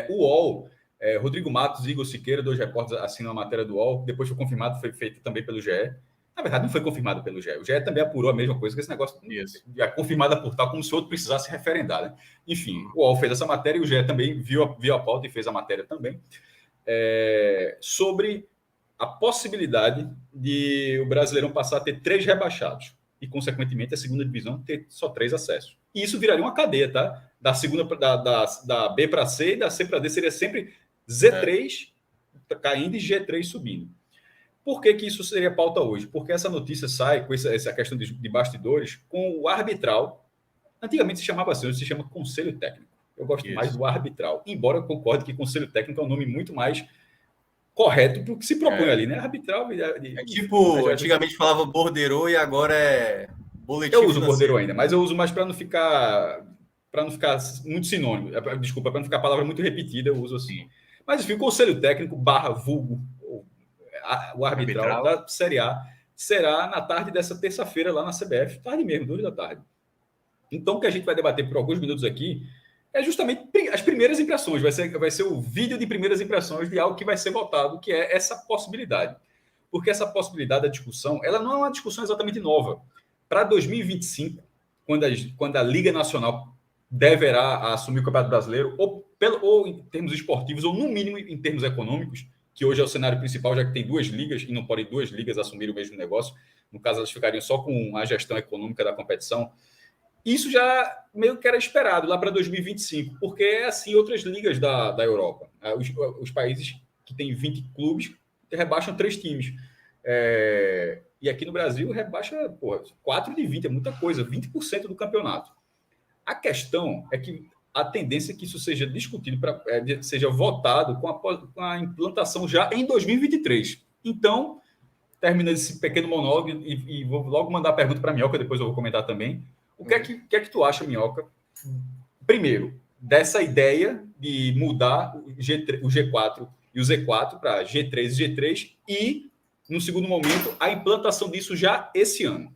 O UOL, Rodrigo Matos e Igor Siqueira, 2 repórteres, assinam a matéria do UOL. Depois foi confirmado, foi feito também pelo GE. Na verdade, não foi confirmado pelo GE. O GE também apurou a mesma coisa, que esse negócio é confirmada por tal, como se o outro precisasse referendar. Né? Enfim, o UOL fez essa matéria e o GE também viu a pauta e fez a matéria também. Sobre a possibilidade de o Brasileirão passar a ter 3 rebaixados e, consequentemente, a segunda divisão ter só 3 acessos. E isso viraria uma cadeia, tá? Da segunda da B para C e da C para D seria sempre Z3 caindo e G3 subindo. Por que isso seria pauta hoje? Porque essa notícia sai com essa questão de bastidores com o arbitral. Antigamente se chamava assim, hoje se chama Conselho Técnico. Eu gosto mais do arbitral, embora eu concorde que Conselho Técnico é um nome muito mais correto para o que se propõe ali, né? Arbitral. Antigamente falava borderô e agora é boletim. Eu uso borderô ainda, mas eu uso mais para não ficar muito sinônimo. Desculpa, para não ficar a palavra muito repetida, eu uso assim. Mas enfim, o Conselho Técnico /vulgo, o arbitral da Série A, será na tarde dessa terça-feira lá na CBF, tarde mesmo, 2 da tarde. Então, o que a gente vai debater por alguns minutos aqui é justamente as primeiras impressões. Vai ser o vídeo de primeiras impressões de algo que vai ser votado, que é essa possibilidade. Porque essa possibilidade da discussão, ela não é uma discussão exatamente nova. Para 2025, quando a Liga Nacional deverá assumir o Campeonato Brasileiro, ou em termos esportivos, ou no mínimo em termos econômicos, que hoje é o cenário principal, já que tem 2 ligas, e não podem 2 ligas assumir o mesmo negócio. No caso, elas ficariam só com a gestão econômica da competição. Isso já meio que era esperado lá para 2025, porque é assim outras ligas da Europa. Os países que têm 20 clubes rebaixam 3 times. E aqui no Brasil rebaixa 4 de 20, é muita coisa, 20% do campeonato. A questão é que a tendência é que isso seja discutido, seja votado com a implantação já em 2023. Então, termina esse pequeno monólogo e vou logo mandar a pergunta para a Minhoca, depois eu vou comentar também. O que é que tu acha, Minhoca, primeiro, dessa ideia de mudar o G4 e o Z4 para G3 e G3 e, no segundo momento, a implantação disso já esse ano?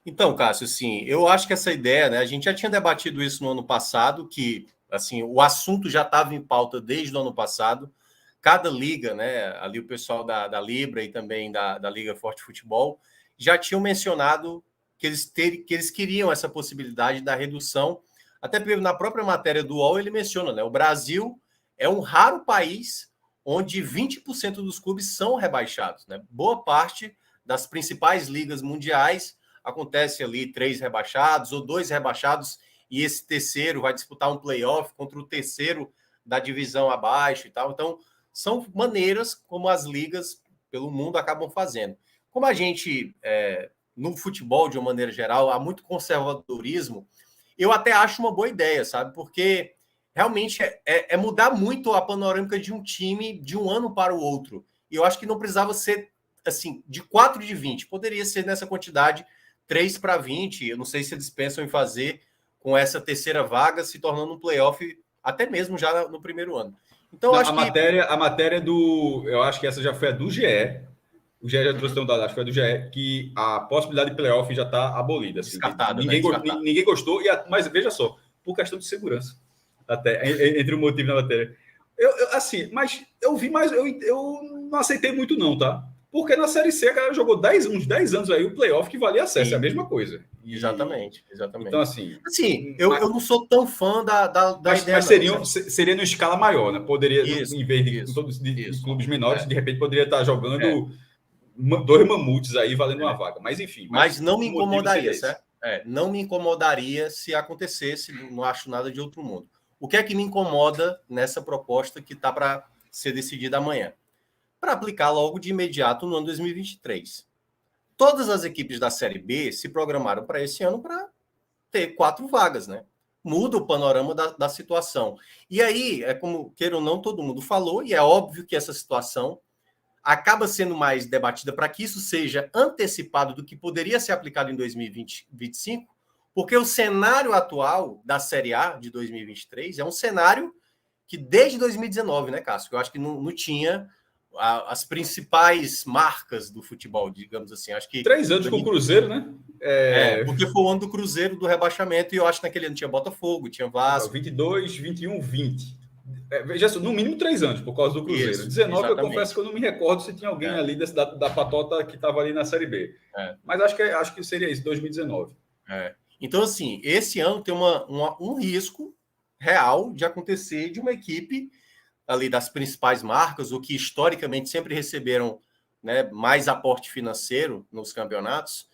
Então, Cássio, assim, eu acho que essa ideia, né, a gente já tinha debatido isso no ano passado, que assim, o assunto já estava em pauta desde o ano passado. Cada liga, né, ali o pessoal da Libra e também da Liga Forte Futebol, já tinham mencionado que eles queriam essa possibilidade da redução. Até porque na própria matéria do UOL ele menciona, né, o Brasil é um raro país onde 20% dos clubes são rebaixados, né? Boa parte das principais ligas mundiais acontece ali 3 rebaixados ou 2 rebaixados e esse terceiro vai disputar um playoff contra o terceiro da divisão abaixo e tal. Então, são maneiras como as ligas pelo mundo acabam fazendo. Como a gente, no futebol, de uma maneira geral, há muito conservadorismo, eu até acho uma boa ideia, sabe? Porque realmente é mudar muito a panorâmica de um time de um ano para o outro. E eu acho que não precisava ser assim, de 4 de 20. Poderia ser nessa quantidade 3 para 20. Eu não sei se eles pensam em fazer com essa terceira vaga, se tornando um playoff até mesmo já no primeiro ano. Então, não, a matéria do... Eu acho que essa já foi a do GE. O GE já trouxe um dado, acho que foi a do GE, que a possibilidade de playoff já está abolida. Assim, descartada, ninguém gostou, mas veja só, por questão de segurança. Até, entre o motivo da matéria. Mas eu vi mais... Eu não aceitei muito não, tá? Porque na Série C a galera jogou uns 10 anos aí o playoff que valia acesso, é a mesma coisa. Exatamente. Então, assim... eu não sou tão fã da ideia. Mas seria numa escala maior, né? Poderia, em vez de clubes menores, de repente poderia estar jogando 2 mamutes aí valendo uma vaga. Mas, enfim... Mas não me incomodaria, certo? Não me incomodaria se acontecesse, não acho nada de outro mundo. O que é que me incomoda nessa proposta que está para ser decidida amanhã? Para aplicar logo de imediato no ano 2023. Todas as equipes da Série B se programaram para esse ano para ter 4 vagas, né? Muda o panorama da situação. E aí, como queira ou não, todo mundo falou, e é óbvio que essa situação acaba sendo mais debatida para que isso seja antecipado do que poderia ser aplicado em 2025, porque o cenário atual da Série A de 2023 é um cenário que desde 2019, né, Cássio? Eu acho que não tinha as principais marcas do futebol, digamos assim. Acho que 3 anos com o Cruzeiro, né? Porque foi o ano do Cruzeiro, do rebaixamento, e eu acho que naquele ano tinha Botafogo, tinha Vasco. 22, 21, 20. Veja só, no mínimo 3 anos, por causa do Cruzeiro. Isso, 19, exatamente. eu confesso que eu não me recordo se tinha alguém ali da patota que estava ali na Série B. Mas acho que seria isso, 2019. Então, assim, esse ano tem um risco real de acontecer de uma equipe ali das principais marcas, ou que historicamente sempre receberam, né, mais aporte financeiro nos campeonatos,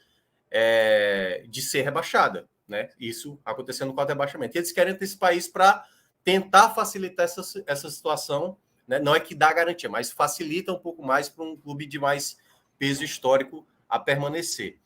de ser rebaixada, né? Isso acontecendo com o rebaixamento. E eles querem antecipar isso para tentar facilitar essa situação, né? Não é que dá garantia, mas facilita um pouco mais para um clube de mais peso histórico a permanecer.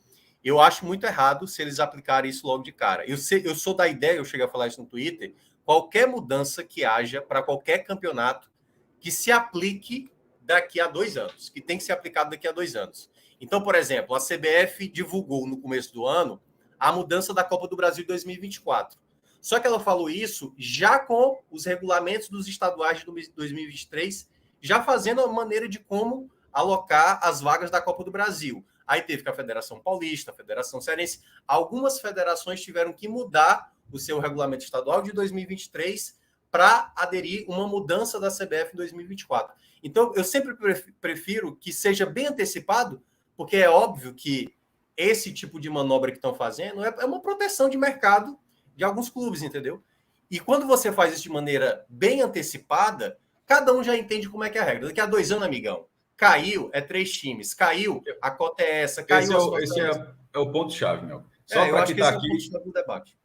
Eu acho muito errado se eles aplicarem isso logo de cara. Eu sou da ideia, eu cheguei a falar isso no Twitter, qualquer mudança que haja para qualquer campeonato que se aplique daqui a 2 anos, que tem que ser aplicado daqui a 2 anos. Então, por exemplo, a CBF divulgou no começo do ano a mudança da Copa do Brasil 2024. Só que ela falou isso já com os regulamentos dos estaduais de 2023, já fazendo a maneira de como alocar as vagas da Copa do Brasil. Aí teve que a Federação Paulista, a Federação Cearense, algumas federações tiveram que mudar o seu regulamento estadual de 2023 para aderir uma mudança da CBF em 2024. Então, eu sempre prefiro que seja bem antecipado, porque é óbvio que esse tipo de manobra que estão fazendo é uma proteção de mercado de alguns clubes, entendeu? E quando você faz isso de maneira bem antecipada, cada um já entende como é que é a regra. Daqui a 2 anos, amigão, caiu, 3 times. Caiu, a cota é essa. Caiu Esse é o ponto-chave, meu. Só para quem está aqui. É o ponto-chave do debate.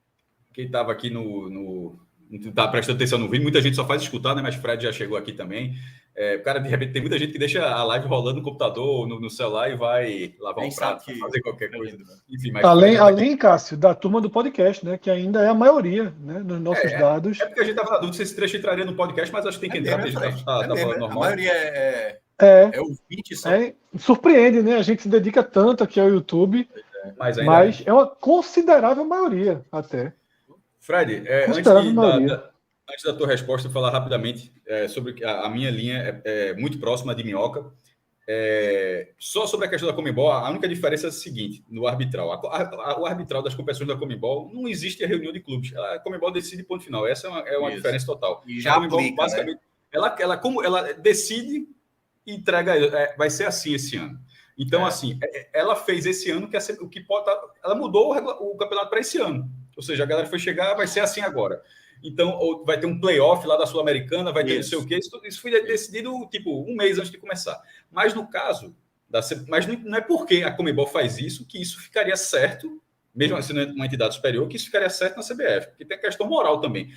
Quem estava aqui não está prestando atenção no vídeo, muita gente só faz escutar, né? Mas Fred já chegou aqui também. O cara, de repente, tem muita gente que deixa a live rolando no computador, no celular e vai lavar um prato, fazer qualquer coisa. Enfim, mas além, Cássio, da turma do podcast, né? Que ainda é a maioria, né? Nos nossos dados. É porque a gente estava na dúvida se esse trecho entraria no podcast, mas acho que tem que entrar, porque a gente está falando normal. A maioria é ouvinte só. Surpreende, né? A gente se dedica tanto aqui ao YouTube, mas é uma considerável maioria até. Fred, antes da tua resposta, eu vou falar rapidamente sobre a minha linha é muito próxima de Minhoca. Só sobre a questão da Conmebol, a única diferença é a seguinte, no arbitral. O arbitral das competições da Conmebol, não existe a reunião de clubes. A Conmebol decide ponto final. Essa é uma diferença total. E já Conmebol, aplica, basicamente, né? Ela decide e entrega. Vai ser assim esse ano. Então, assim, ela fez esse ano o que pode. Ela mudou o campeonato para esse ano. Ou seja, a galera foi chegar, vai ser assim agora. Então, vai ter um playoff lá da Sul-Americana, vai ter não sei o quê. Isso foi decidido, tipo, 1 mês antes de começar. Mas no caso, mas não é porque a Conmebol faz isso que isso ficaria certo, mesmo sendo uma entidade superior, que isso ficaria certo na CBF. Porque tem a questão moral também.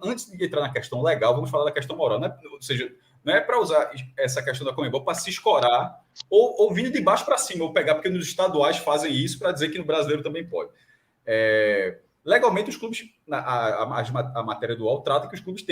Antes de entrar na questão legal, vamos falar da questão moral. Ou seja, não é para usar essa questão da Conmebol para se escorar ou vir de baixo para cima, ou pegar, porque nos estaduais fazem isso para dizer que no brasileiro também pode. Legalmente, os clubes, a matéria do UOL trata que os clubes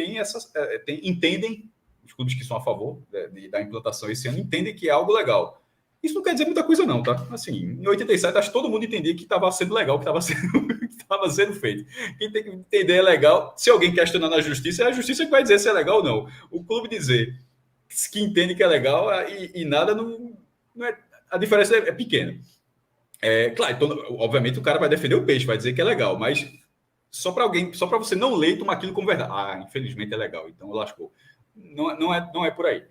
entendem, os clubes que são a favor da implantação esse ano, entendem que é algo legal. Isso não quer dizer muita coisa, não, tá? Assim, em 87, acho que todo mundo entendia que estava sendo legal, que estava sendo feito. Quem tem que entender é legal. Se alguém questionar na justiça, é a justiça que vai dizer se é legal ou não. O clube dizer que entende que é legal e nada não é. A diferença é pequena. Claro, então, obviamente o cara vai defender o peixe, vai dizer que é legal, mas só para você não ler e tomar aquilo como verdade. Infelizmente é legal, então lascou. Não é por aí.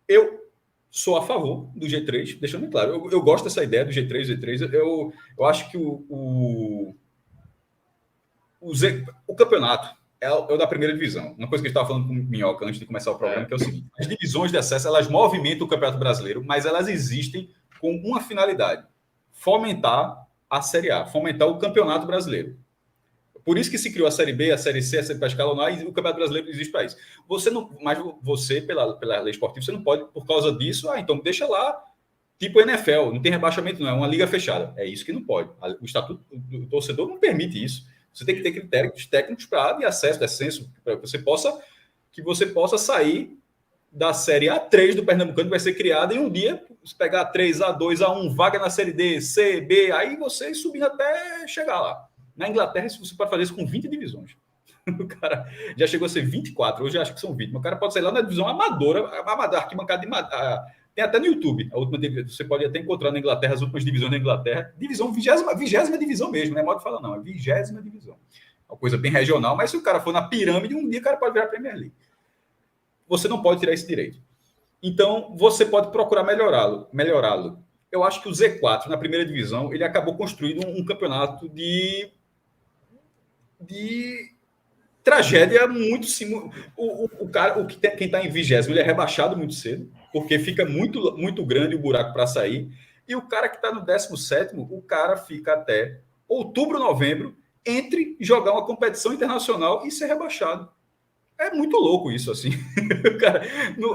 Eu sou a favor do G3, deixando claro. Eu gosto dessa ideia do G3. Eu acho que o campeonato é o da primeira divisão. Uma coisa que a gente estava falando com o Minhoca antes de começar o programa, que é o seguinte: as divisões de acesso, elas movimentam o Campeonato Brasileiro, mas elas existem com uma finalidade: fomentar a Série A, fomentar o Campeonato Brasileiro. Por isso que se criou a Série B, a Série C, a Série B escalonar, e o Campeonato Brasileiro existe para isso. Você, pela lei esportiva, você não pode, por causa disso, então deixa lá, tipo NFL, não tem rebaixamento, não, é uma liga fechada. É isso que não pode. O estatuto do torcedor não permite isso. Você tem que ter critérios técnicos de acesso, descenso, para que você possa sair da Série A3 do Pernambucano, que vai ser criada em um dia, se pegar A3, A2, A1, vaga na Série D, C, B, aí você subindo até chegar lá. Na Inglaterra, você pode fazer isso com 20 divisões. O cara já chegou a ser 24, hoje eu acho que são 20. Mas o cara pode sair lá na divisão amadora, arquibancada de tem até no YouTube. A última você pode até encontrar na Inglaterra as últimas divisões da Inglaterra. Divisão, 20ª divisão mesmo, não é modo de falar, não. É 20ª divisão. uma coisa bem regional, mas se o cara for na pirâmide, um dia o cara pode virar Premier League. Você não pode tirar esse direito. Então, você pode procurar melhorá-lo. Eu acho que o Z4, na primeira divisão, ele acabou construindo um campeonato de tragédia muito... Quem está em 20º, ele é rebaixado muito cedo, porque fica muito, muito grande o buraco para sair. E o cara que está no 17º, o cara fica até outubro, novembro, entre jogar uma competição internacional e ser rebaixado. É muito louco isso, assim. Cara,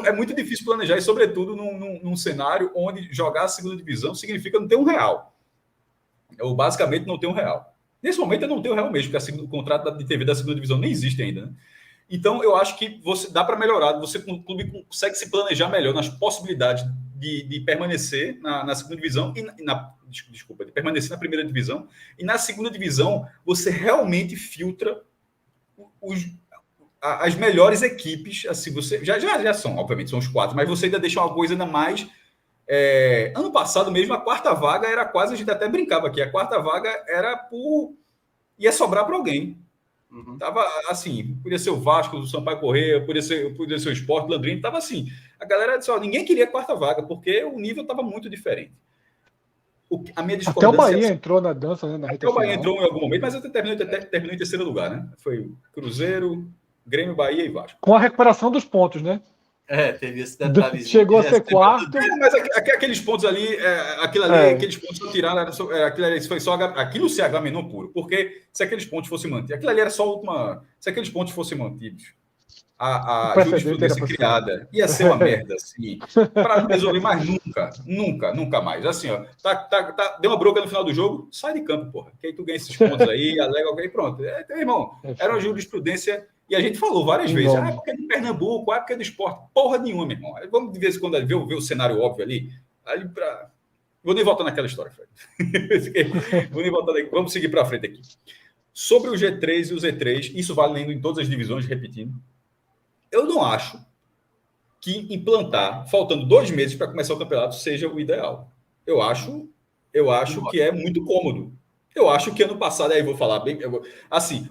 é muito difícil planejar, e sobretudo num cenário onde jogar a segunda divisão significa não ter um real. Ou basicamente não ter um real. Nesse momento eu não tenho real mesmo, porque o contrato de TV da segunda divisão nem existe ainda, né? Então eu acho que dá para melhorar, o clube consegue se planejar melhor nas possibilidades de permanecer na segunda divisão de permanecer na primeira divisão, e na segunda divisão você realmente filtra as melhores equipes. Assim, você já são, obviamente, são os 4, mas você ainda deixa uma coisa ainda mais. Ano passado mesmo, a quarta vaga era quase, a gente até brincava aqui, a quarta vaga ia sobrar para alguém. Uhum. Tava assim, podia ser o Vasco, o Sampaio Corrêa, podia ser o Sport, o Landrino, tava assim. A galera disse, ninguém queria a quarta vaga, porque o nível estava muito diferente. A minha até o Bahia entrou na dança, né? Até o Bahia entrou em algum momento, mas até terminou em terceiro lugar, né? Foi Cruzeiro, Grêmio, Bahia e Vasco. Com a recuperação dos pontos, né? Teve esse detalhe. Chegou a ser quarto. Mas aqueles pontos ali, aqueles pontos que tiraram, foi só aquilo se Agamenon puro. Porque se aqueles pontos fossem mantidos, aquilo ali era só a última. Se aqueles pontos fossem mantidos, a jurisprudência criada ia ser uma merda, assim, para resolver mais nunca mais. Assim, ó, deu uma bronca no final do jogo, sai de campo, porra. Que aí tu ganha esses pontos aí, alega alguém, pronto. Irmão, era uma jurisprudência. E a gente falou várias vezes, porque é de Pernambuco, porque é do esporte. Porra nenhuma, meu irmão. Vamos de vez em quando ver o cenário óbvio ali pra... Vou nem voltar naquela história, Fred. Vou nem voltar daqui. Vamos seguir para frente aqui. Sobre o G3 e o Z3, isso valendo em todas as divisões, repetindo. Eu não acho que implantar, faltando 2 meses para começar o campeonato, seja o ideal. Eu acho que é muito cômodo. Eu acho que ano passado, aí vou falar bem... Assim...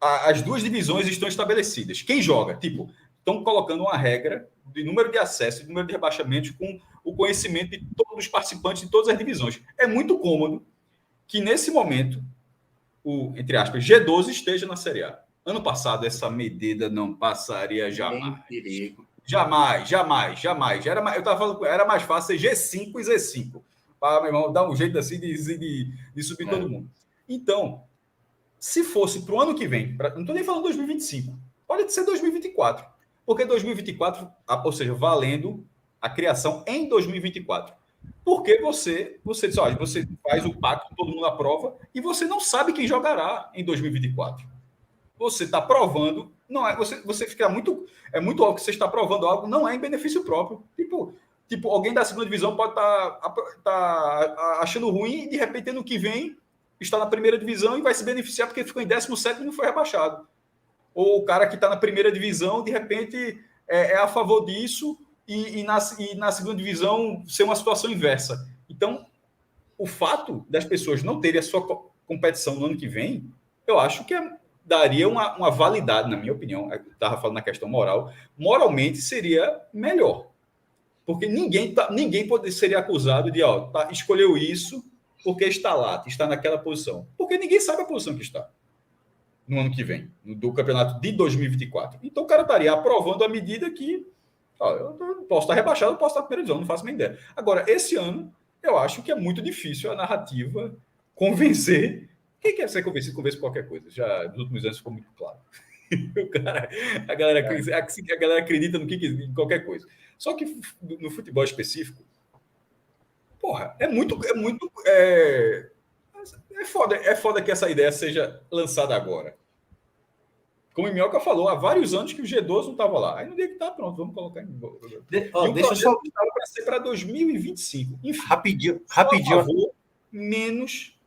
As 2 divisões estão estabelecidas. Quem joga? Estão colocando uma regra de número de acesso, de número de rebaixamentos, com o conhecimento de todos os participantes de todas as divisões. É muito cômodo que, nesse momento, entre aspas, G12 esteja na Série A. Ano passado, essa medida não passaria jamais. Jamais. Eu estava falando, era mais fácil ser G5 e Z5. Para, meu irmão, dar um jeito assim de subir todo mundo. Então... Se fosse para o ano que vem, não estou nem falando 2025, pode ser 2024, porque 2024, ou seja, valendo a criação em 2024. Porque você diz, olha, você faz o pacto, todo mundo aprova, e você não sabe quem jogará em 2024. Você está provando, não é? Você fica muito. É muito óbvio que você está provando algo, não é em benefício próprio. Tipo alguém da segunda divisão pode estar achando ruim e de repente ano que vem está na primeira divisão e vai se beneficiar porque ficou em 17º e não foi rebaixado. Ou o cara que está na primeira divisão, de repente, é a favor disso e na segunda divisão ser uma situação inversa. Então, o fato das pessoas não terem a sua competição no ano que vem, eu acho que daria uma validade, na minha opinião. Eu estava falando na questão moral. Moralmente, seria melhor. Porque ninguém seria acusado de escolheu isso porque está lá, está naquela posição. Porque ninguém sabe a posição que está no ano que vem, do campeonato de 2024. Então o cara estaria aprovando a medida que eu posso estar rebaixado, eu posso estar na primeira divisão, não faço nem ideia. Agora, esse ano, eu acho que é muito difícil a narrativa convencer. Quem quer ser convencido, convence qualquer coisa. Já nos últimos anos ficou muito claro. A galera acredita em qualquer coisa. Só que no futebol específico, porra, é foda que essa ideia seja lançada agora. Como o Minhoca falou, há vários anos que o G12 não estava lá. Aí no dia que está pronto, vamos colocar em... Deixa eu só... para ser para 2025. Enfim, rapidinho. Menos...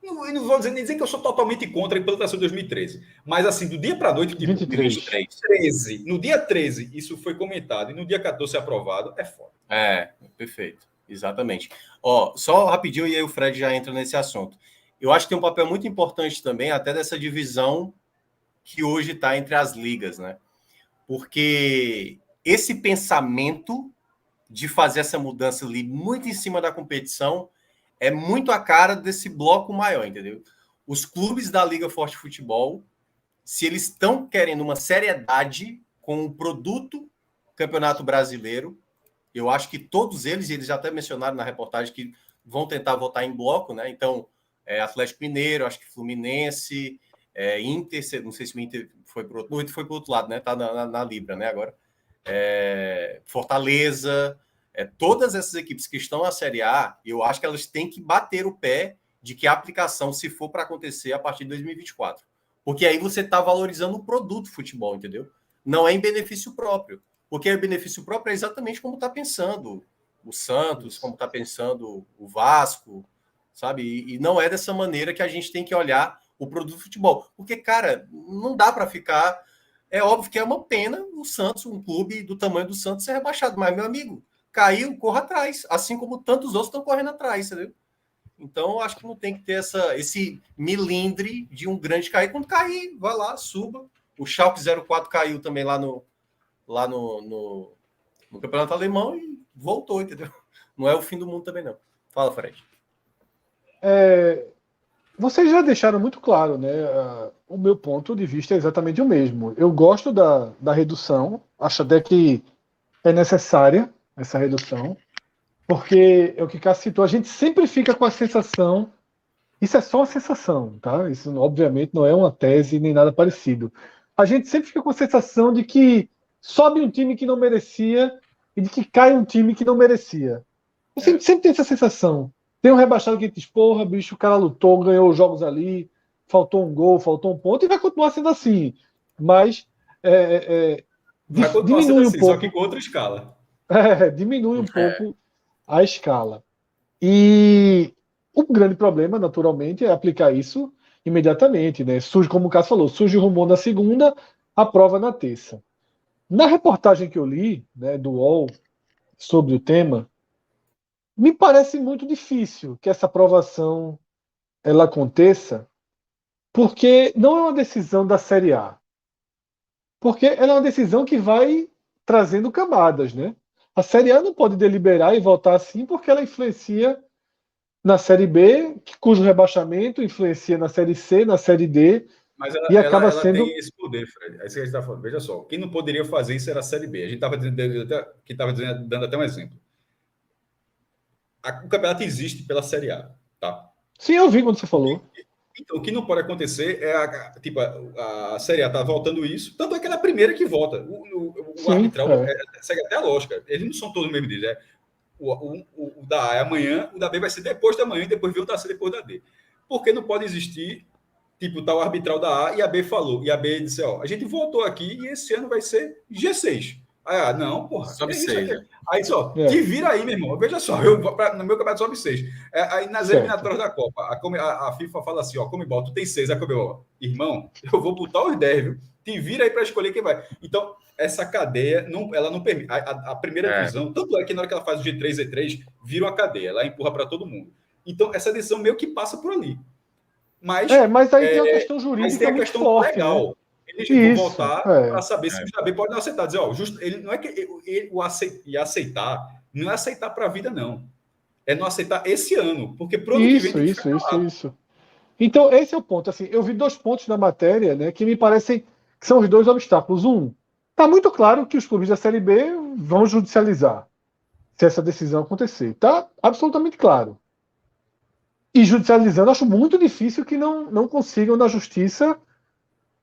Não vou nem dizer que eu sou totalmente contra a implantação de 2013. Mas assim, do dia para a noite, tipo, 13, no dia 13, isso foi comentado, e no dia 14 aprovado, é foda. Perfeito. Exatamente. Só rapidinho, e aí o Fred já entra nesse assunto. eu acho que tem um papel muito importante também, até dessa divisão que hoje está entre as ligas, né? Porque esse pensamento de fazer essa mudança ali muito em cima da competição é muito a cara desse bloco maior, entendeu? Os clubes da Liga Forte Futebol, se eles estão querendo uma seriedade com o produto Campeonato Brasileiro, eu acho que todos eles já até mencionaram na reportagem que vão tentar votar em bloco, né? Então, Atlético Mineiro, acho que Fluminense, Inter, não sei se o Inter foi para o outro lado, né? Tá na Libra, né? Agora. Fortaleza, todas essas equipes que estão na Série A, eu acho que elas têm que bater o pé de que a aplicação, se for para acontecer, a partir de 2024. Porque aí você está valorizando o produto futebol, entendeu? Não é em benefício próprio. Porque o benefício próprio é exatamente como está pensando o Santos, como está pensando o Vasco, sabe? E não é dessa maneira que a gente tem que olhar o produto do futebol. Porque, cara, não dá para ficar... É óbvio que é uma pena o Santos, um clube do tamanho do Santos, ser rebaixado. Mas, meu amigo, caiu, corra atrás. Assim como tantos outros estão correndo atrás, entendeu? Então, acho que não tem que ter esse milindre de um grande cair. Quando cair, vai lá, suba. O Schalke 04 caiu também lá no Campeonato Alemão e voltou, entendeu? Não é o fim do mundo também, não. Fala, Fred. Vocês já deixaram muito claro, né? O meu ponto de vista é exatamente o mesmo. Eu gosto da redução, acho até que é necessária essa redução, porque é o que Cássio citou, a gente sempre fica com a sensação, isso é só uma sensação, tá? Isso obviamente não é uma tese nem nada parecido. A gente sempre fica com a sensação de que sobe um time que não merecia e de que cai um time que não merecia. Você sempre tem essa sensação. Tem um rebaixado que diz, porra, bicho, o cara lutou, ganhou os jogos ali, faltou um gol, faltou um ponto, e vai continuar sendo assim. Mas vai continuar sendo assim, só que com outra escala. Diminui um pouco a escala. E o grande problema, naturalmente, é aplicar isso imediatamente, né? Surge, como o Cássio falou, surge o rumor na segunda, a prova na terça. Na reportagem que eu li, né, do UOL sobre o tema, me parece muito difícil que essa aprovação ela aconteça, porque não é uma decisão da Série A. Porque ela é uma decisão que vai trazendo camadas, né? A Série A não pode deliberar e votar assim porque ela influencia na Série B, cujo rebaixamento influencia na Série C, na Série D, mas e acaba sendo... tem esse poder, Fred. É isso que a gente está falando. Veja só, quem não poderia fazer isso era a Série B. A gente estava dando até um exemplo. O campeonato existe pela Série A, tá? Sim, eu vi quando você falou. Então, o que não pode acontecer é a Série A tá voltando isso, tanto é que ela é a primeira que vota. O arbitral segue até a lógica. Eles não são todos no mesmo dia. O da A é amanhã, o da B vai ser depois da manhã, e depois vem o da C depois da D. Porque não pode existir, tipo, tá o arbitral da A e a B falou. E a B disse, ó, a gente voltou aqui e esse ano vai ser G6. Aí, não, porra. Sobe 6. Aí só, te vira aí, meu irmão. Veja só, no meu campeonato sobe 6. Aí nas eliminatórias da Copa, a FIFA fala assim, ó, Comebol, tu tem 6. A Comebol, irmão, eu vou botar os 10, viu? Te vira aí para escolher quem vai. Então, essa cadeia, ela não permite. A primeira divisão, tanto é que na hora que ela faz o G3, Z3, vira uma cadeia, ela empurra para todo mundo. Então, essa decisão meio que passa por ali. Mas aí tem a questão jurídica, tem a questão forte, legal. Né? Eles vão voltar para saber se o Jabé pode não aceitar. Dizer, ó, ele não é que ele aceitar, não é aceitar para a vida, não. É não aceitar esse ano, porque pro ano que vem tem que ficar isso. Então, esse é o ponto. Assim, eu vi 2 pontos na matéria, né, que me parecem que são os 2 obstáculos. Está muito claro que os clubes da Série B vão judicializar se essa decisão acontecer. Está absolutamente claro. E judicializando, acho muito difícil que não consigam na justiça,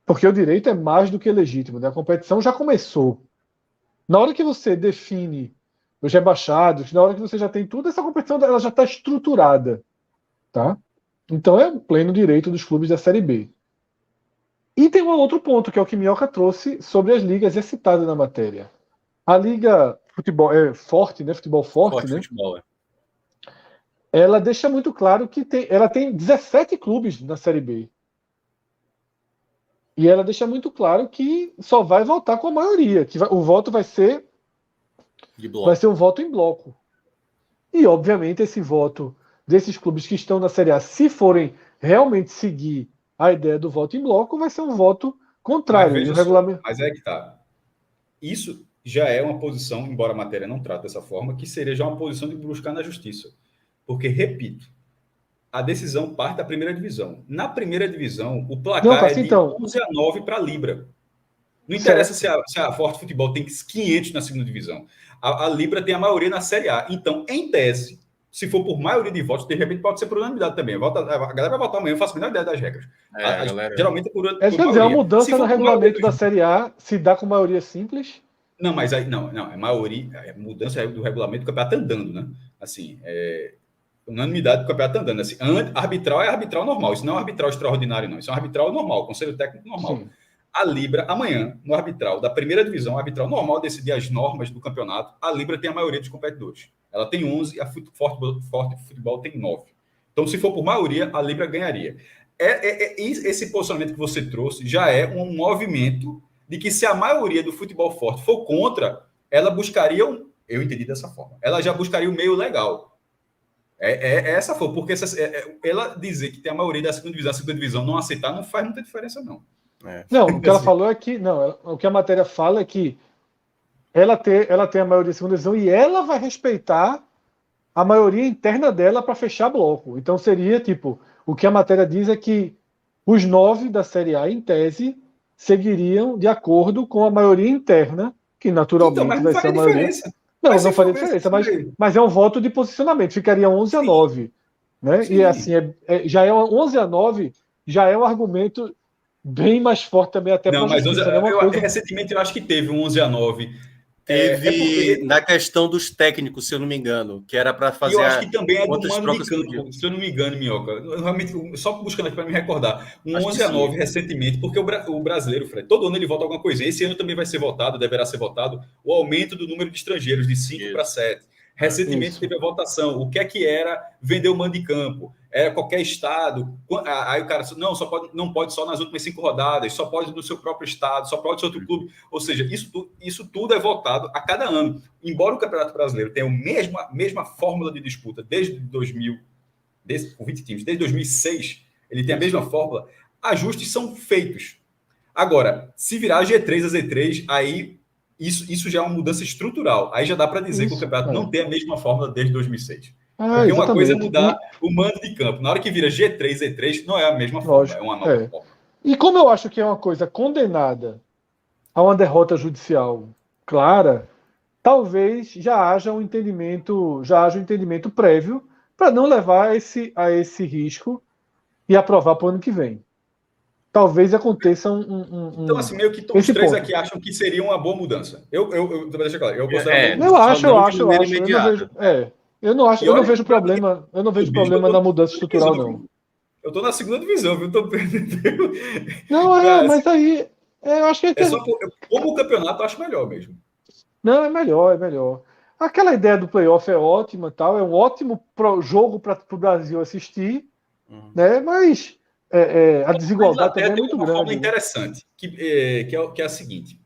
porque o direito é mais do que legítimo. Né? A competição já começou. Na hora que você define os rebaixados, na hora que você já tem tudo, essa competição ela já está estruturada. Tá? Então é pleno direito dos clubes da Série B. E tem um outro ponto, que é o que Minhoca trouxe sobre as ligas, é citado na matéria. A Liga Futebol Forte, né? Futebol Forte, né? Futebol, Ela deixa muito claro que ela tem 17 clubes na Série B. E ela deixa muito claro que só vai votar com a maioria, que o voto vai ser um voto em bloco. E, obviamente, esse voto desses clubes que estão na Série A, se forem realmente seguir a ideia do voto em bloco, vai ser um voto contrário. Mas, e o regulamento... mas é que tá. Isso já é uma posição, embora a matéria não trate dessa forma, que seria já uma posição de buscar na justiça. Porque, repito, a decisão parte da primeira divisão. Na primeira divisão, o placar é de então, 11-9 para a Libra. Não interessa se a Forte Futebol tem 500 na segunda divisão. A Libra tem a maioria na Série A. Então, em tese, se for por maioria de votos, de repente pode ser por unanimidade também. A galera vai votar amanhã, eu faço a menor ideia das regras. Geralmente é por quer dizer, a mudança no regulamento da Série A se dá com maioria simples? Não, mas aí não, é maioria, mudança do regulamento do campeonato andando, né? Assim, unanimidade do campeonato andando. Assim, arbitral é arbitral normal, isso não é um arbitral extraordinário, não. Isso é um arbitral normal, conselho técnico normal. Sim. A Libra, amanhã, no arbitral da primeira divisão, arbitral normal, decidir as normas do campeonato, a Libra tem a maioria dos competidores. Ela tem 11, a Forte Futebol tem 9. Então, se for por maioria, a Libra ganharia. Esse posicionamento que você trouxe já é um movimento de que se a maioria do futebol forte for contra, ela buscaria eu entendi dessa forma, ela já buscaria o meio legal. Essa forma, porque ela dizer que tem a maioria da segunda divisão não aceitar, não faz muita diferença, não. Não, o que ela falou é que, o que a matéria fala é que ela tem a maioria da segunda divisão e ela vai respeitar a maioria interna dela para fechar bloco. Então seria, tipo, o que a matéria diz é que os 9 da Série A, em tese, seguiriam de acordo com a maioria interna, que naturalmente vai ser a maioria. Não faria diferença, mas é um voto de posicionamento, ficaria 11-9. Né? E assim, já é 11-9, já é um argumento bem mais forte também, até para a justiça. Recentemente eu acho que teve um 11-9. Teve na questão dos técnicos, se eu não me engano, que era para fazer. Eu acho que também é do mando de campo, se eu não me engano, Minhoca. Eu realmente, só buscando aqui para me recordar. Um 11-9 recentemente, porque o brasileiro, Fred, todo ano ele vota alguma coisa. Esse ano também vai ser votado, deverá ser votado, o aumento do número de estrangeiros de 5 para 7. Recentemente teve a votação. O que é que era vender o mando de campo? Era qualquer estado. Aí o cara não pode só nas últimas 5 rodadas, só pode no seu próprio estado, só pode no seu outro clube. Ou seja, isso tudo é votado a cada ano. Embora o Campeonato Brasileiro tenha a mesma fórmula de disputa desde 2000, com 20 times, desde 2006, ele tem a mesma fórmula, ajustes são feitos. Agora, se virar G3 a Z3, aí isso já é uma mudança estrutural. Aí já dá para dizer que o campeonato não tem a mesma fórmula desde 2006. Porque uma coisa é mudar o mando de campo. Na hora que vira G3, Z3, não é a mesma fórmula, é uma nova fórmula. E como eu acho que é uma coisa condenada a uma derrota judicial clara, talvez já haja um entendimento prévio para não levar a esse risco e aprovar para o ano que vem. Talvez aconteça Então, assim, meio que os três aqui acham que seria uma boa mudança. Eu deixa claro, eu considero eu não vejo problema na mudança estrutural, não. Eu tô na segunda divisão, viu? Tô perdendo. Não, mas aí eu acho que como o campeonato, eu acho melhor mesmo. Não, é melhor. Aquela ideia do playoff é ótima, tal, é um ótimo jogo para o Brasil assistir, né? Mas a desigualdade também é muito grande. Uma forma interessante, que é a seguinte.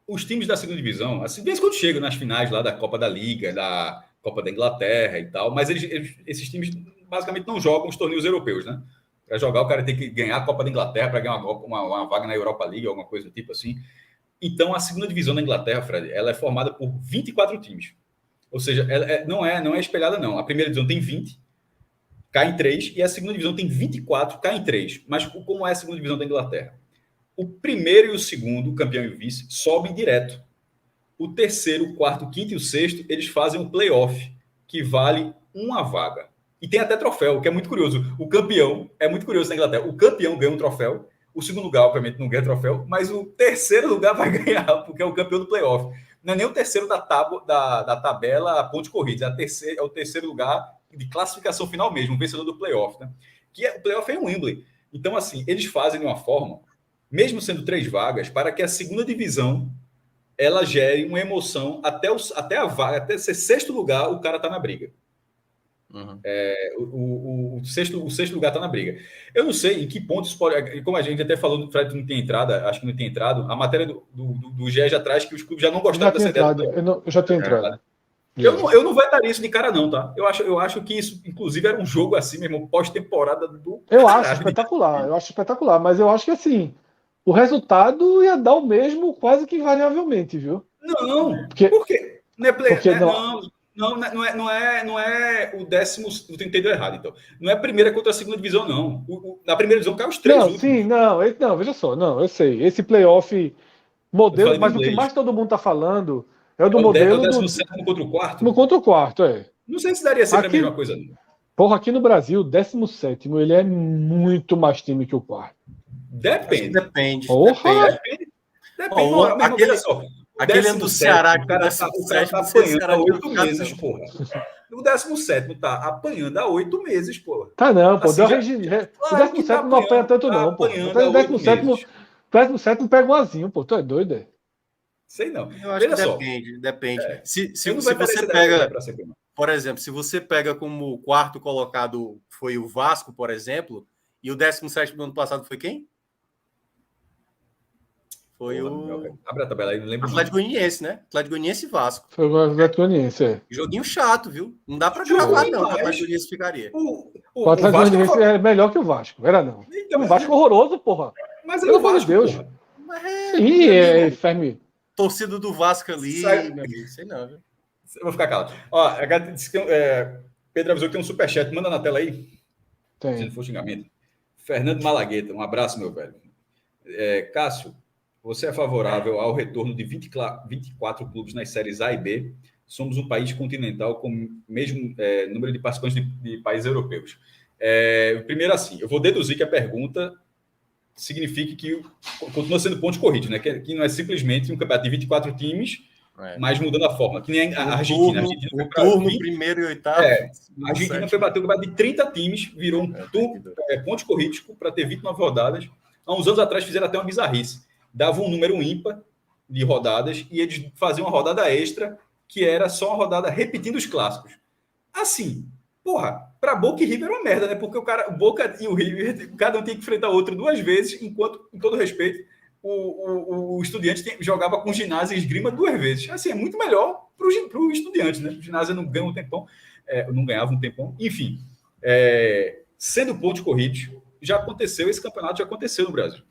Os times da segunda divisão, assim, desde quando chegam nas finais lá da Copa da Liga, da Copa da Inglaterra e tal, mas esses times basicamente não jogam os torneios europeus, né? Para jogar, o cara tem que ganhar a Copa da Inglaterra para ganhar uma vaga na Europa League, alguma coisa do tipo assim. Então, a segunda divisão da Inglaterra, Fred, ela é formada por 24 times. Ou seja, não é espelhada, não. A primeira divisão tem 20, cai em 3, e a segunda divisão tem 24, cai em 3. Mas como é a segunda divisão da Inglaterra? O primeiro e o segundo, o campeão e o vice, sobem direto. O terceiro, o quarto, o quinto e o sexto, eles fazem um playoff, que vale uma vaga. E tem até troféu, que é muito curioso. O campeão, é muito curioso na Inglaterra, o campeão ganha um troféu, o segundo lugar, obviamente, não ganha troféu, mas o terceiro lugar vai ganhar, porque é o campeão do playoff. Não é nem o terceiro da tabela pontos corridos, é o terceiro lugar de classificação final mesmo, o vencedor do playoff, né? O playoff é um Wembley. Então, assim, eles fazem de uma forma, mesmo sendo 3 vagas, para que a segunda divisão ela gere uma emoção até a vaga, até ser sexto lugar, o cara está na briga. O sexto lugar está na briga. Eu não sei em que ponto isso pode. Como a gente até falou, o Fred não tem entrada, acho que não tem entrado. A matéria do GE já traz que os clubes já não gostaram dessa ideia. Eu já tenho entrado. Eu não vetaria isso de cara, não, tá? Eu acho que isso, inclusive, era um jogo assim mesmo, pós-temporada do. Eu acho espetacular, mas eu acho que assim, o resultado ia dar o mesmo quase que invariavelmente, viu? Não, Porque, por quê? Não é play, porque não é o décimo. Eu entendi errado, então. Não é a primeira contra a segunda divisão, não. Na primeira divisão cai os três não, últimos. sim, não, veja só, não, eu sei. Esse playoff Eu modelo, falei do mas o que inglês. mais todo mundo tá falando é o do É o modelo do 17º contra o quarto? no contra o quarto, é. Não sei se daria sempre a Aqui, mesma coisa, não. porra, aqui no Brasil, o 17º, ele é muito mais time que o quarto. Depende. Depende. Porra! Depende. Ó, Mas aquele- olha só. Aquele ano do Ceará, o cara tá apanhando há 8 meses, porra. O 17º tá apanhando há 8 meses, porra. Tá não, pô. Assim, O claro que 17º não apanha tanto, tá não, pô. O apanhando há 8 meses. 17º pega um azinho, pô. Tu é doido, é? Sei não. Eu acho Veja que só. depende. Se Eu não você pega, pra ser não. por exemplo, se você pega como o quarto colocado foi o Vasco, por exemplo, e o 17º do ano passado foi quem? Foi o Abre a tabela aí, não lembro. Atlético Goianiense, né? Atlético Goianiense e Vasco. Foi o Atlético Goianiense, é. Joguinho chato, viu? Não dá pra gravar, não, que o Atlético Goianiense ficaria. O Atlético Goianiense é melhor que o Vasco. Era não. Então, o Vasco é horroroso, porra. Mas pelo amor de Deus. Porra. Sim, Fermi. Torcida do Vasco ali, meu amigo. Sei não, viu? Eu vou ficar calado. Ó, a Gata disse que Pedro avisou que tem um superchat. Manda na tela aí. Tem. Se não for xingamento. Fernando Malagueta, um abraço, meu velho. Cássio, você é favorável ao retorno de 24 clubes nas séries A e B? Somos um país continental com o mesmo número de participantes de países europeus. Primeiro, assim, eu vou deduzir que a pergunta significa que continua sendo pontos corridos, né? Que não é simplesmente um campeonato de 24 times, mas mudando a forma. Que nem a Argentina. O turno, primeiro e oitavo. A Argentina foi bater o campeonato de 30 times, virou um pontos corridos para ter 29 rodadas. Há uns anos atrás fizeram até uma bizarrice. Dava um número ímpar de rodadas e eles faziam uma rodada extra, que era só uma rodada repetindo os clássicos. Assim, porra, para Boca e River é uma merda, né? Porque o Boca e o River, cada um tem que enfrentar o outro 2 vezes, enquanto, com todo respeito, o Estudiante jogava com ginásio e esgrima 2 vezes. Assim, é muito melhor para o Estudiante, né? O ginásio não ganha um tempão, não ganhava um tempão. Enfim, sendo pontos corridos, esse campeonato já aconteceu no Brasil.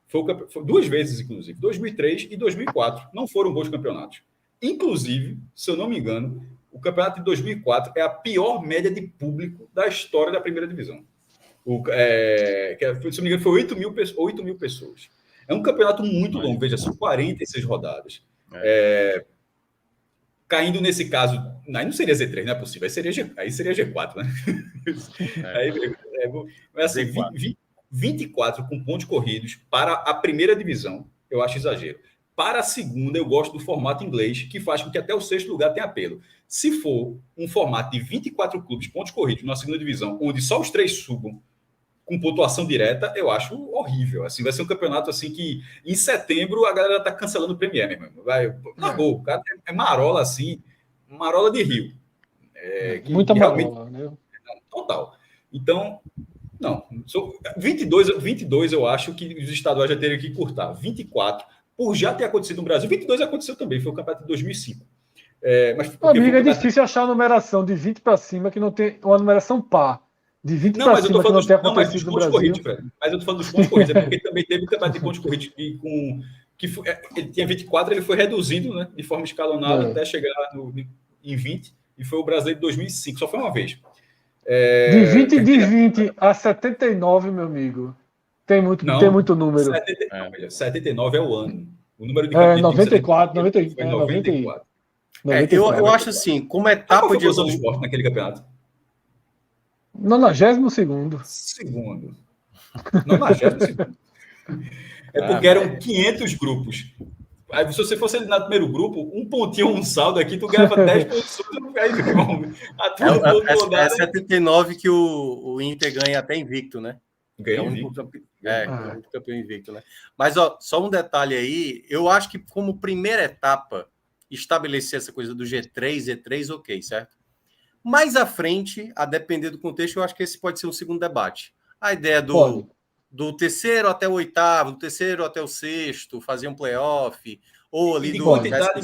Foi 2 vezes, inclusive, 2003 e 2004. Não foram bons campeonatos. Inclusive, se eu não me engano, o campeonato de 2004 é a pior média de público da história da primeira divisão. Se não me engano, foi 8 mil pessoas. É um campeonato muito longo, veja, são 46 rodadas. Caindo nesse caso, aí não seria Z3, não é possível, aí seria G4, né? Mas assim, 24 com pontos corridos para a primeira divisão, eu acho exagero. Para a segunda, eu gosto do formato inglês, que faz com que até o 6º lugar tenha apelo. Se for um formato de 24 clubes, pontos corridos, na segunda divisão, onde só os 3 subam com pontuação direta, eu acho horrível. Assim, vai ser um campeonato assim que em setembro a galera tá cancelando o Premier, meu irmão. O cara é marola assim, marola de Rio. Muita marola, né? Total. Então, não. 22 eu acho que os estaduais já teriam que cortar. 24, por já ter acontecido no Brasil. 22 aconteceu também, foi o campeonato de 2005. Amigo, é difícil achar a numeração de 20 para cima que não tem uma numeração par. De 20 para cima que não tem acontecido no Brasil. Corridos, mas eu tô falando dos pontos corridos, porque também teve o campeonato de pontos corridos ele tinha 24, ele foi reduzindo, né, de forma escalonada até chegar em 20, e foi o Brasileiro de 2005, só foi uma vez. De 20 a 79, meu amigo. Tem muito número. 79 é o ano. O número de 94. Eu acho assim, como etapa de evolução do esporte naquele campeonato. 92º. Segundo. 92º. Porque eram 500 grupos. Aí, se você fosse eliminado no primeiro grupo, um pontinho, um saldo aqui, tu ganhava 10 pontos. É 79 que o Inter ganha até invicto, né? Ganha o único campeão invicto, né? Mas só um detalhe aí, eu acho que como primeira etapa, estabelecer essa coisa do G3, Z3, ok, certo? Mais à frente, a depender do contexto, eu acho que esse pode ser um segundo debate. A ideia do terceiro até o oitavo, do terceiro até o sexto, fazer um playoff, ou ali do quantidade,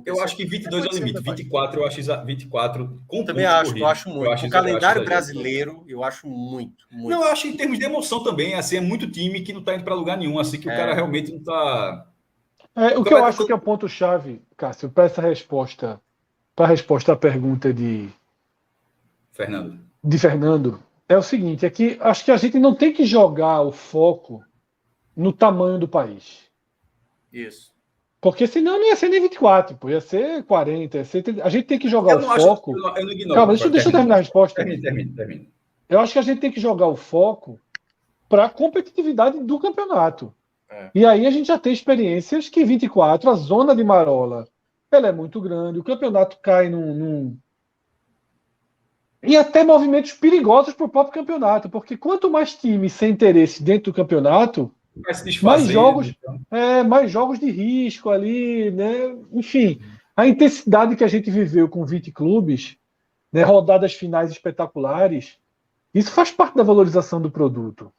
eu acho que 22 é o limite, 24 eu acho 24 com também acho, eu acho muito. O calendário brasileiro, eu acho muito. Não, eu acho em termos de emoção também, assim, é muito time que não tá indo para lugar nenhum, assim, que o cara realmente não tá... O que eu acho que é o ponto-chave, Cássio, para essa resposta, para a resposta à pergunta de Fernando, é o seguinte, é que acho que a gente não tem que jogar o foco no tamanho do país. Isso. Porque senão não ia ser nem 24, pô, ia ser 40. A gente tem que jogar o foco. Eu não ignoro. Calma, deixa eu terminar a resposta. Termina. Eu acho que a gente tem que jogar o foco para a competitividade do campeonato. E aí a gente já tem experiências que 24, a zona de Marola, ela é muito grande, o campeonato cai e até movimentos perigosos para o próprio campeonato, porque quanto mais times sem interesse dentro do campeonato, mais jogos de risco ali, né? Enfim, a intensidade que a gente viveu com 20 clubes, né? Rodadas finais espetaculares, isso faz parte da valorização do produto.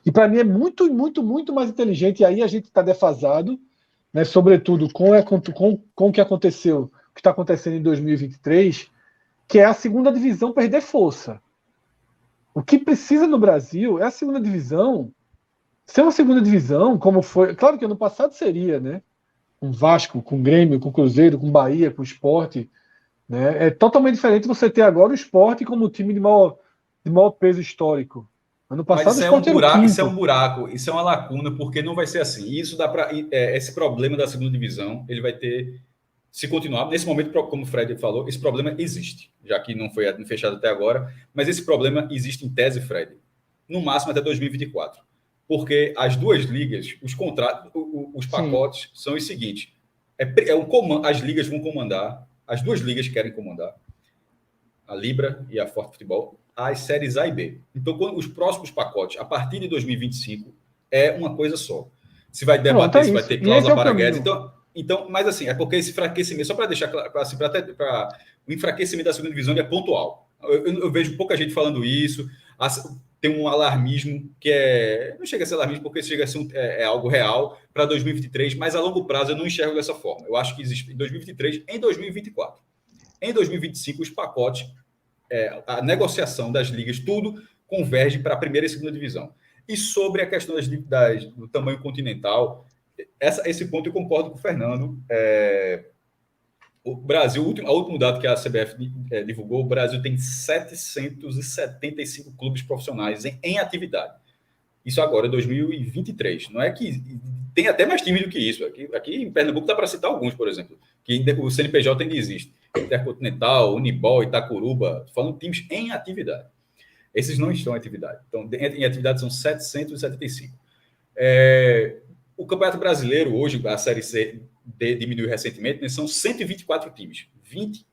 E para mim é muito, muito, muito mais inteligente, e aí a gente está defasado, né? Sobretudo com o que aconteceu, o que está acontecendo em 2023, que é a segunda divisão perder força. O que precisa no Brasil é a segunda divisão ser uma segunda divisão, como foi. Claro que ano passado seria, né? Com Vasco, com Grêmio, com Cruzeiro, com Bahia, com Sport. Né? É totalmente diferente você ter agora o Sport como time de maior peso histórico. Ano passado Mas isso é um buraco, isso é um buraco, isso é uma lacuna, porque não vai ser assim. Isso dá para esse problema da segunda divisão, ele vai ter, se continuar nesse momento, como o Fred falou, esse problema existe, já que não foi fechado até agora, mas esse problema existe em tese, Fred, no máximo até 2024, porque as duas ligas, os contratos, os pacotes são os seguintes: as ligas vão comandar, as duas ligas querem comandar, a Libra e a Forte Futebol, as séries A e B. Então, os próximos pacotes, a partir de 2025, é uma coisa só. Se vai debater, se vai ter cláusula para guedes. Então, mas assim, é porque esse enfraquecimento, só para deixar claro, assim, o enfraquecimento da segunda divisão é pontual. Eu vejo pouca gente falando isso. Tem um alarmismo que não chega a ser alarmismo, porque chega a ser algo real para 2023, mas a longo prazo eu não enxergo dessa forma. Eu acho que existe em 2023, em 2024. Em 2025, os pacotes, a negociação das ligas, tudo converge para a primeira e segunda divisão. E sobre a questão do tamanho continental, esse ponto eu concordo com o Fernando. O Brasil, a último dado que a CBF divulgou, o Brasil tem 775 clubes profissionais em atividade. Isso agora, 2023. Não é que tem até mais times do que isso. Aqui em Pernambuco dá para citar alguns, por exemplo, que o CNPJ ainda existe. Intercontinental, Unibol, Itacuruba, falando de times em atividade. Esses não estão em atividade. Então, em atividade são 775. O Campeonato Brasileiro, hoje, a Série C diminuiu recentemente, né, são 124 times. 20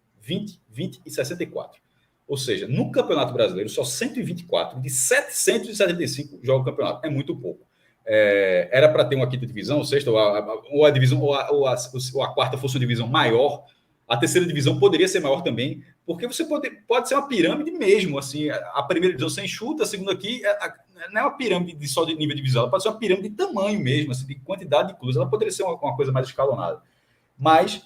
e 64. Ou seja, no Campeonato Brasileiro, só 124 de 775 jogam o campeonato. É muito pouco. Era para ter uma quinta divisão, ou sexta, ou a divisão, ou a quarta fosse uma divisão maior. A terceira divisão poderia ser maior também, porque você pode ser uma pirâmide mesmo. Assim, a primeira divisão você enxuta, a segunda aqui não é uma pirâmide só de nível de divisão, ela pode ser uma pirâmide de tamanho mesmo, assim, de quantidade de clubes. Ela poderia ser uma coisa mais escalonada. Mas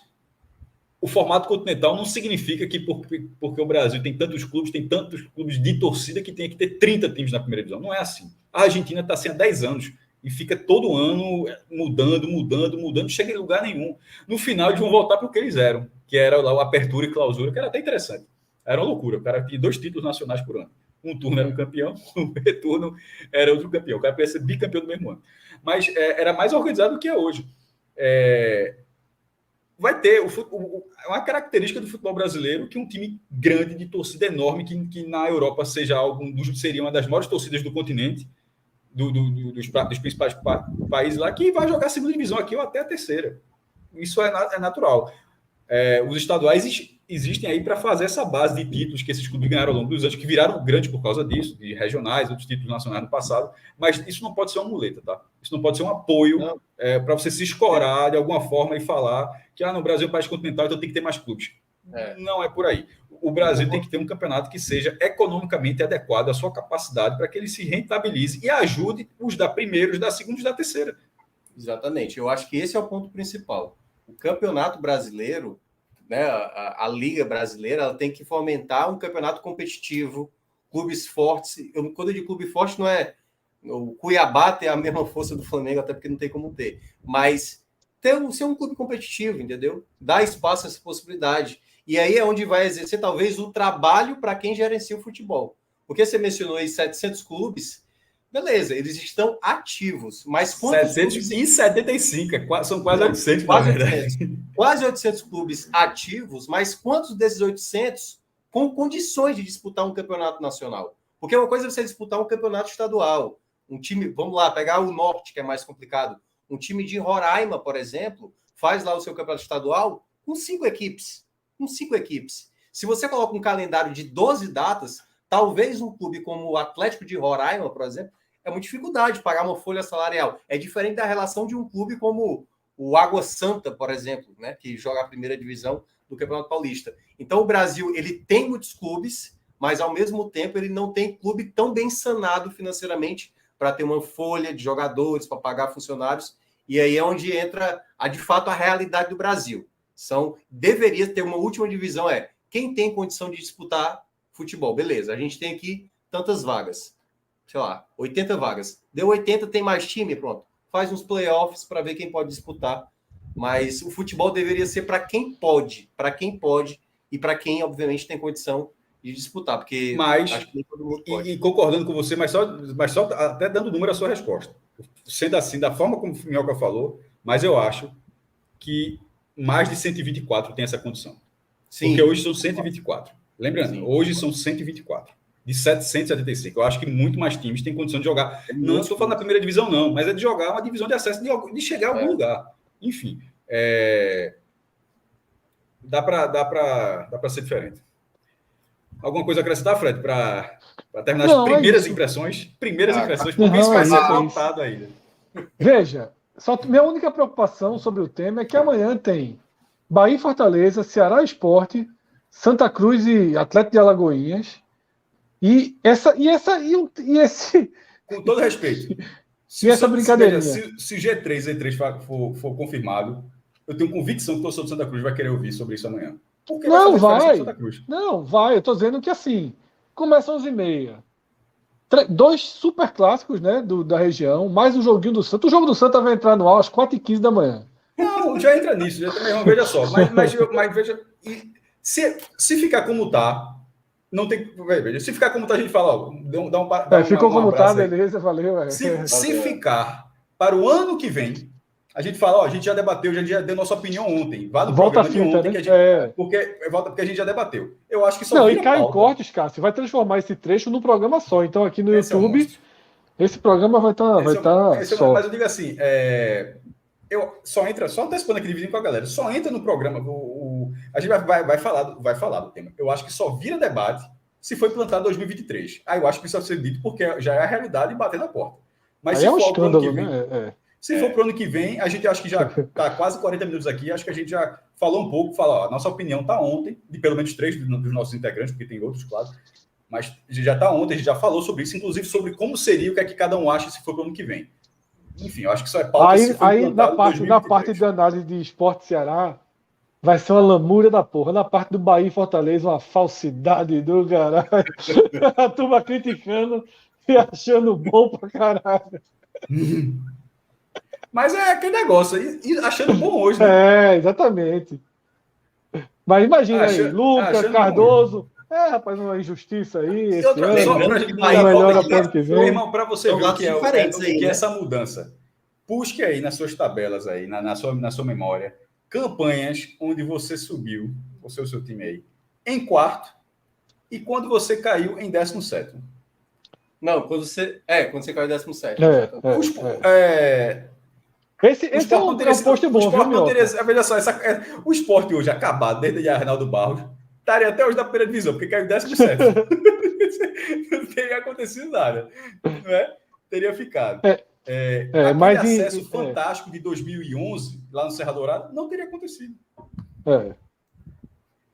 o formato continental não significa que porque o Brasil tem tantos clubes de torcida que tem que ter 30 times na primeira divisão. Não é assim. A Argentina está assim há 10 anos. E fica todo ano mudando, chega em lugar nenhum. No final, eles vão voltar para o que eles eram, que era lá o apertura e clausura, que era até interessante. Era uma loucura. O cara tinha 2 títulos nacionais por ano. Um turno era um campeão, um retorno era outro campeão. O cara podia ser bicampeão do mesmo ano. Mas era mais organizado do que é hoje. Vai ter uma característica do futebol brasileiro que um time grande, de torcida enorme, que na Europa seria uma das maiores torcidas do continente, dos principais países lá, que vai jogar a segunda divisão aqui ou até a terceira. Isso é natural. Os estaduais existem aí para fazer essa base de títulos que esses clubes ganharam ao longo dos anos, que viraram grandes por causa disso, de regionais, outros títulos nacionais no passado, mas isso não pode ser uma muleta, tá? Isso não pode ser um apoio para você se escorar de alguma forma e falar que no Brasil é um país continental, então tem que ter mais clubes. Não é por aí. o Brasil tem que ter um campeonato que seja economicamente adequado à sua capacidade para que ele se rentabilize e ajude os da primeira, os da segunda e os da terceira. Exatamente. Eu acho que esse é o ponto principal. O campeonato brasileiro, né, a Liga Brasileira, ela tem que fomentar um campeonato competitivo, clubes fortes. Quando eu digo clube forte, não é o Cuiabá ter a mesma força do Flamengo, até porque não tem como ter. Mas ser um clube competitivo, entendeu? Dar espaço a essa possibilidade. E aí é onde vai exercer, talvez, o trabalho para quem gerencia o futebol. Porque você mencionou aí 700 clubes, beleza, eles estão ativos, mas quantos 775, são quase 800, quase 800. Quase 800 clubes ativos, mas quantos desses 800 com condições de disputar um campeonato nacional? Porque uma coisa é você disputar um campeonato estadual, um time, vamos lá, pegar o Norte, que é mais complicado, um time de Roraima, por exemplo, faz lá o seu campeonato estadual com 5 equipes. Com 5 equipes. Se você coloca um calendário de 12 datas, talvez um clube como o Atlético de Roraima, por exemplo, é uma dificuldade de pagar uma folha salarial. É diferente da relação de um clube como o Água Santa, por exemplo, né, que joga a primeira divisão do Campeonato Paulista. Então, o Brasil ele tem muitos clubes, mas, ao mesmo tempo, ele não tem clube tão bem sanado financeiramente para ter uma folha de jogadores, para pagar funcionários. E aí é onde entra, de fato, a realidade do Brasil. Deveria ter uma última divisão, quem tem condição de disputar futebol. Beleza, a gente tem aqui tantas vagas. Sei lá, 80 vagas. Deu 80, tem mais time, pronto. Faz uns playoffs para ver quem pode disputar. Mas o futebol deveria ser para quem pode e para quem, obviamente, tem condição de disputar, porque acho que nem todo mundo pode. E concordando com você, mas só até dando número à sua resposta. Sendo assim, da forma como o Minhoca falou, mas eu acho que mais de 124 tem essa condição. Sim. Porque hoje são 124. Lembrando, sim, hoje são 124. De 775. Eu acho que muito mais times têm condição de jogar. Não estou falando da primeira divisão, não, mas é de jogar uma divisão de acesso, de chegar a algum lugar. Enfim, dá para ser diferente. Alguma coisa a acrescentar, Fred, para terminar as primeiras impressões? Primeiras impressões, porque isso vai ser pautado ainda. Veja, minha única preocupação sobre o tema é que amanhã tem Bahia e Fortaleza, Ceará e Sport, Santa Cruz e Atlético de Alagoinhas. E esse. Com todo respeito. Essa brincadeirinha. Se G3 e E3 for confirmado, eu tenho convicção que o torcedor do Santa Cruz vai querer ouvir sobre isso amanhã. Porque não vai. Santa Cruz. Não, vai. Eu estou dizendo que assim, começa às 11h30. 2 super clássicos, né, da região, mais um joguinho do Santa. O jogo do Santa vai entrar no ar às 4h15 da manhã. Não, já entra nisso, já também, veja só. Mas veja, se ficar como tá, não tem. Veja, se ficar como tá, a gente fala, ó, ficou como tá, beleza, valeu. Se ficar para o ano que vem, a gente fala, ó, a gente já debateu, já deu nossa opinião ontem. Vá no volta programa fita, de ontem, né? Porque a gente já debateu. Eu acho que só e Caio Cortes, Cássio, vai transformar esse trecho num programa só. Então, aqui no YouTube, esse programa vai estar só. Mas eu digo assim, só antecipando aquele vídeo com a galera, só entra no programa, a gente vai falar do tema. Eu acho que só vira debate se for implantado em 2023. Aí eu acho que isso vai ser dito porque já é a realidade e bater na porta. Mas se for pro ano que vem, se for para o ano que vem, a gente acho que já está quase 40 minutos aqui, acho que a gente já falou um pouco, a nossa opinião está ontem, de pelo menos 3 dos nossos integrantes, porque tem outros, claro, mas a gente já está ontem, a gente já falou sobre isso, inclusive sobre como seria, o que é que cada um acha se for para o ano que vem. Enfim, eu acho que isso é pauta. Aí na parte da análise de Esporte Ceará, vai ser uma lamúria da porra. Na parte do Bahia e Fortaleza, uma falsidade do caralho. A turma criticando e achando bom pra caralho. Mas é aquele negócio, e achando bom hoje, né? Exatamente. Mas imagina aí, Lucas, Cardoso. Rapaz, uma injustiça aí. E outra vez, para você ver o que é essa mudança. Busque aí nas suas tabelas, aí, na sua memória, campanhas onde você subiu, você o seu time aí, em quarto, e quando você caiu em 17º. Não, quando você caiu em 17º. Esse é um post bom, viu, veja só, o Sport hoje acabado, desde Arnaldo Barros, estaria até hoje na primeira divisão, porque caiu em 17º. Não teria acontecido nada. Não é? Teria ficado. Aquele acesso fantástico de 2011, lá no Serra Dourada, não teria acontecido.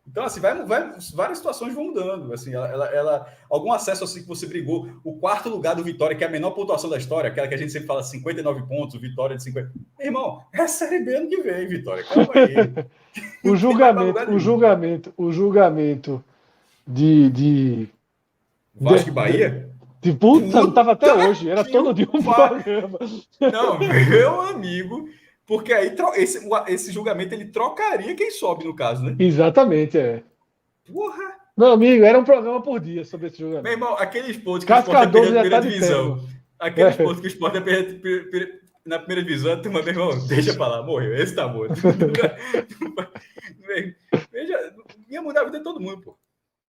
Então, assim, várias situações vão mudando. Assim, algum acesso assim que você brigou, o quarto lugar do Vitória, que é a menor pontuação da história, aquela que a gente sempre fala 59 pontos, Vitória de 50. Meu irmão, é a Série B ano que vem, Vitória. Calma aí. O julgamento de Vasco e Bahia? De puta, tava até hoje, era todo dia um programa. Não, meu amigo, porque aí esse julgamento ele trocaria quem sobe, no caso, né? Exatamente, é. Porra! Meu amigo, era um programa por dia sobre esse julgamento. Meu irmão, aqueles pontos que o Cascador Sport é já primeira tá divisão. Aqueles pontos que o Sport é na primeira divisão, a turma, meu irmão, deixa pra lá, morreu, esse tá morto. Veja, ia mudar a vida de todo mundo, pô.